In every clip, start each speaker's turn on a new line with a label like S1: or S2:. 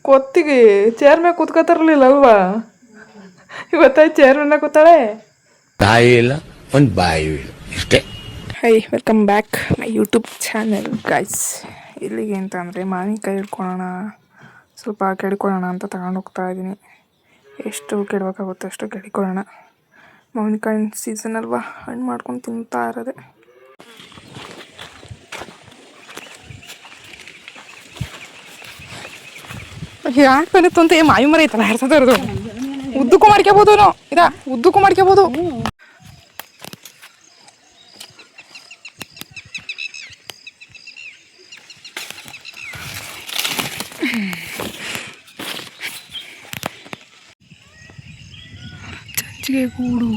S1: ಕೊತ್ತಿಗೆ chair ಮೇಲೆ ಕೂತ್ಕೋತಾರಲಿಲ್ಲ ಅಲ್ವಾ, ಇವತ್ತ ಚೇರ್ ಮೇಲೆ ಕೂತಾಳೆ.
S2: ತಾಯಿ ಇಲ್ಲ ಒಂದು ಬಾಯಿ ಇಲ್ಲ ಇಷ್ಟೇ.
S1: High, welcome back my YouTube channel guys. ಇಲ್ಲಿಗೆ ಅಂತ ಅಂದರೆ ಮಾವಿನಕಾಯಿ ಹಿಡ್ಕೊಳ್ಳೋಣ, ಸ್ವಲ್ಪ ಕೆಡ್ಕೊಳ್ಳೋಣ ಅಂತ ತಗೊಂಡು ಹೋಗ್ತಾ ಇದ್ದೀನಿ. ಎಷ್ಟು ಕೆಡಬೇಕಾಗುತ್ತೋ ಅಷ್ಟು ಕೆಡ್ಕೊಳ್ಳೋಣ. ಮಾವಿನಕಾಯಿ ಸೀಸನ್ ಅಲ್ವಾ, ಹಣ್ಣು ಮಾಡ್ಕೊಂಡು ತಿಂತಾ ಇರೋದೆ. ಯಾಕೆ ಬಂದಿತ್ತು ಅಂತ ಮಾವಿ ಮರ ಐತಲ್ಲ ಹರ್ಸದ ಇರೋದು. ಉದ್ದಕ್ಕೂ ಮಾಡ್ಕೋಬೋದು, ಉದ್ದಕ್ಕೂ ಮಾಡ್ಕೋಬೋದು. ಚಂಚಿಗೆ ಗೂಡು.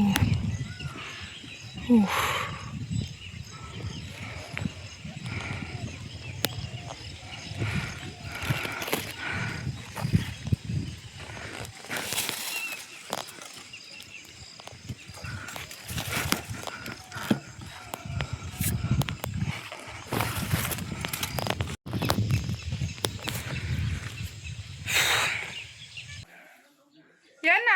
S1: ಏನ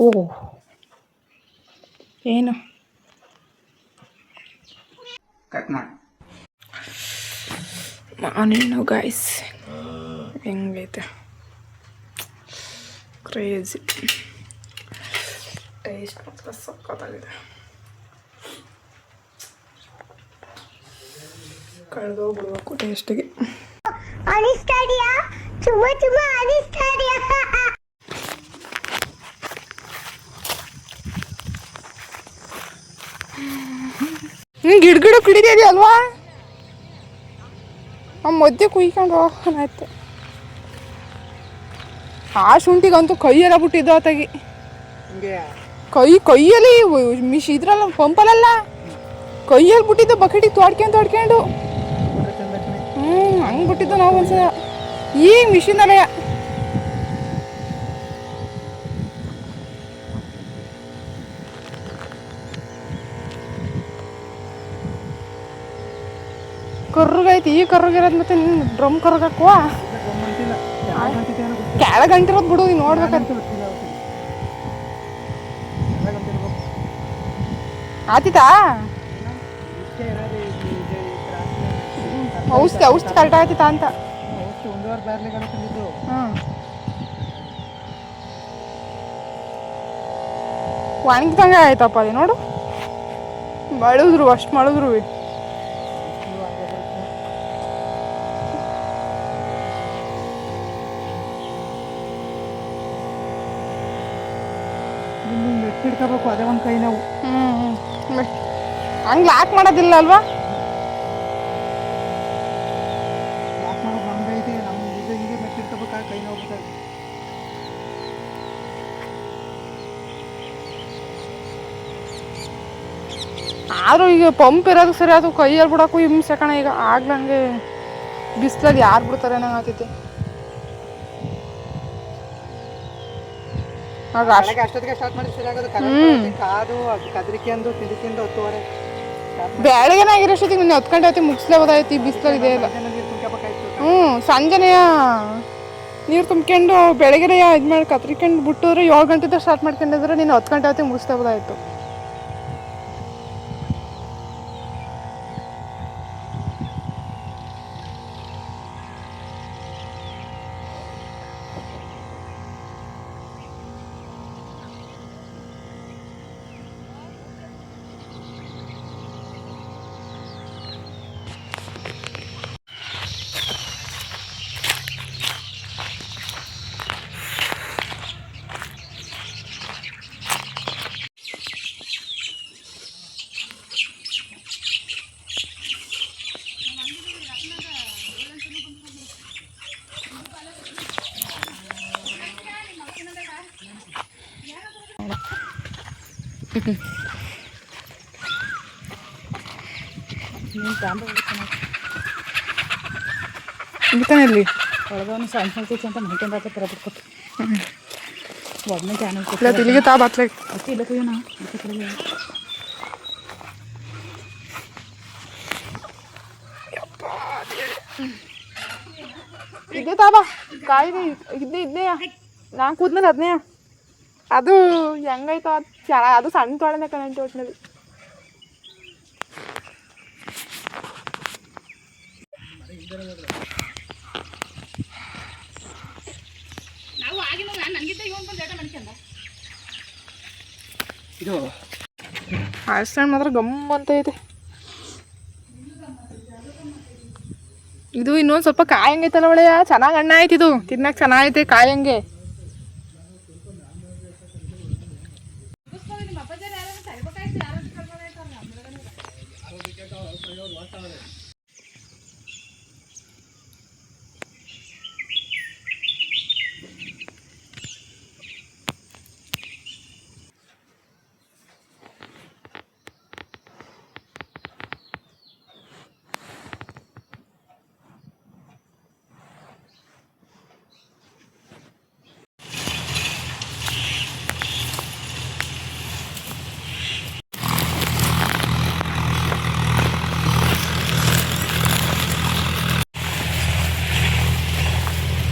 S1: ಓ ಏನು
S3: ಕಟ್ ಮಾಡಿ
S1: ಮಾವಿನ ಗೈಸ್ ಹೆಂಗೈತೆ, ಕ್ರೇಜಿ ಟೇಸ್ಟ್ ಮಾತ್ರ ಸಕ್ಕತ್ತಾಗಿದೆ. ಕಳೆದೋಗ್ಬಿಡ್ಬೇಕು ಟೇಸ್ಟಿಗೆ. ಗಿಡ ಕಿಡಿದೆಯಾ ಅಲ್ವಾ, ಆ ಮಧ್ಯೆ ಕುಯ್ಕೊಂಡು ಹೋಗೋಣಾಯ್ತು. ಆ ಶುಂಠಿಗಂತೂ ಕೈಯೆಲ್ಲ ಬಿಟ್ಟಿದ್ದು ಆತಾಗಿ, ಕೈಯಲ್ಲಿ ಇದ್ರಲ್ಲ ಪಂಪಲ್ಲ, ಕೈಯಲ್ಲಿ ಬಿಟ್ಟಿದ್ದು ಬಕೆಟಿಗೆ ತೋಡ್ಕೊಂಡು ಹಂಗೆ ಬಿಟ್ಟಿದ್ದು ನಾವು ಒಂದ್ಸಲ. ಈಗ ಮಿಷಿನಲ್ಲೇ ಕರ್ರಗೈತಿ. ಈ ಕರ್ರಗಿರೋದು ಮತ್ತೆ ಡ್ರಮ್ ಕರ್ಗಕ್ಕುವ ಕೆಳಗಂಟಿರೋದು ಬಿಡು, ನೀನು ನೋಡ್ಬೇಕಂತ ಆತಿತಾ. ಔಷಧಿ ಕರೆಕ್ಟ್ ಆಯ್ತಿತಾ ಅಂತ. ಒಣಗಿದಂಗೆ ಆಯ್ತಪ್ಪ ಅದು ನೋಡು, ಮಳಿದ್ರು ಅಷ್ಟು ಮಳಿದ್ರು.
S3: ಮೆಟ್ಟಿಡ್ಕೋಬೇಕು, ಅದೇ ಒಂದು ಕೈ ನಾವು.
S1: ಹಂಗೆ ಲಾಕ್ ಮಾಡೋದಿಲ್ಲ ಅಲ್ವಾ,
S3: ಲಾಕ್ ಮಾಡೋದು ನಮ್ಗೆ ಐತಿ. ನಮ್ಮ ಈಗ ಹಿಂಗೆ ಮೆಟ್ಟಿಡ್ಕೋಬೇಕಾಗ ಕೈ ನೋಡ್ಬೇಕಾಗಿ.
S1: ಆದರೂ ಈಗ ಪಂಪ್ ಇರೋದು ಸರಿ, ಅದು ಕೈಯಲ್ಲಿ ಬಿಡೋಕ್ಕೂ ಹಿಂಸೆ ಕಣ. ಈಗ ಆಗ್ಲಂಗೆ ಬಿಸಿಲಲ್ಲಿ ಯಾರು ಬಿಡ್ತಾರೆ ನಂಗೆ ಆಗ್ತೈತಿ.
S3: ಅಷ್ಟೊತ್ತಿಗೆ ಸ್ಟಾರ್ಟ್ ಮಾಡಿ ಸರಿ ಆಗೋದು. ಕಾದು ಕದ್ರಿಕೆಂದು ತಿಂದು 10:30
S1: ಬೆಳಗ್ಗೆನ ಆಗಿರೋಷ್ಟೊತ್ತಿಗೆ ನೀನು 10 ಗಂಟೆ ಹೊತ್ತಿಗೆ ಮುಗಿಸ್ಲೇಬೋದಾಯ್ತು. ಬಿಸಿಲು ಇದೆ ಅಲ್ಲ. ಸಂಜೆನೆಯ ನೀರು ತುಂಬ್ಕೊಂಡು ಬೆಳಗ್ಗೆ ಇದು ಮಾಡಿ ಕತ್ರಿಕೊಂಡು ಬಿಟ್ಟಿದ್ರೆ 7 ಗಂಟೆದ ಸ್ಟಾರ್ಟ್ ಮಾಡ್ಕೊಂಡಿದ್ರೆ ನೀನು 10 ಗಂಟೆ ಹೊತ್ತಿಗೆ ಮುಗಿಸ್ಲೇಬೋದಾಯ್ತು. ಇಲ್ಲಿ
S4: ಒಳಗವನು ಸಣ್ಣ ಸಣ್ಣ ಅಂತ ಮೈಕಂದ ತರ ಬಿಟ್ಕೊಟ್ಟು ಒಬ್ಬನೇ ಚಾನಲ್
S1: ಇಲ್ಲ ಇಲ್ಲಿಗೆ ತಾ ಬಾತ್ಲೆ
S4: ಅತಿ ಇಲ್ಲ ಕುಯ್ಯೋಣ
S1: ಇದೇ ತಾಬಾ ಕಾಯಿದೆ ಇದನ್ನೇ ನಾನು ಕೂದ್ಮೇಲೆ ಅದನ್ನೇ ಅದು ಹೆಂಗಾಯ್ತು ಅದು ಚೆನ್ನಾಗಿ ಅದು ಸಣ್ಣ ತೊಳೆನೆ ಕಣಂಟಿ ಒಟ್ಟಿನಲ್ಲಿ ಅಷ್ಟೇ ಮಾತ್ರ ಗಮ್ ಅಂತ ಐತೆ ಇದು ಇನ್ನೊಂದು ಸ್ವಲ್ಪ ಕಾಯಂಗೈತಲ್ಲ ಒಳ್ಳೆಯ ಚೆನ್ನಾಗಿ ಹಣ್ಣು ಆಯ್ತು ಇದು ತಿನ್ನಕ್ಕೆ ಚೆನ್ನಾಗೈತೆ ಕಾಯಂಗೆ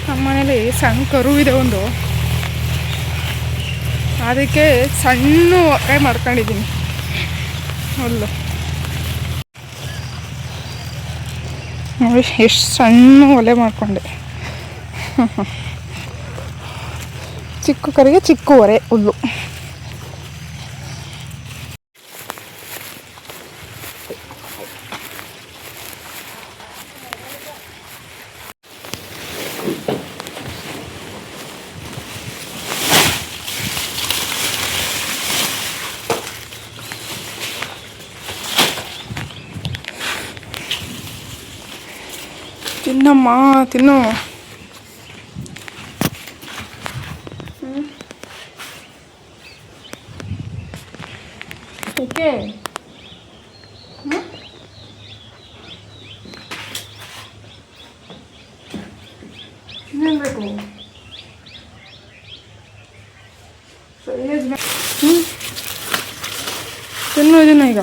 S1: ನಮ್ಮ ಮನೇಲಿ ಸಣ್ಣ ಕರು ಇದೆ ಒಂದು ಅದಕ್ಕೆ ಸಣ್ಣ ಒಲೆ ಮಾಡ್ಕೊಂಡಿದ್ದೀನಿ ಹುಲ್ಲು ನೋಡಿ ಎಷ್ಟು ಸಣ್ಣ ಒಲೆ ಮಾಡಿಕೊಂಡೆ ಚಿಕ್ಕ ಕರಿಗೆ ಚಿಕ್ಕ ಒರೆ ಹುಲ್ಲು ತಿನ್ನಮ್ಮ ತಿನ್ನು ಓಕೆ ಇನ್ನೇನು ಬೇಕು ತಿನ್ನು ಇದನ್ನ ಈಗ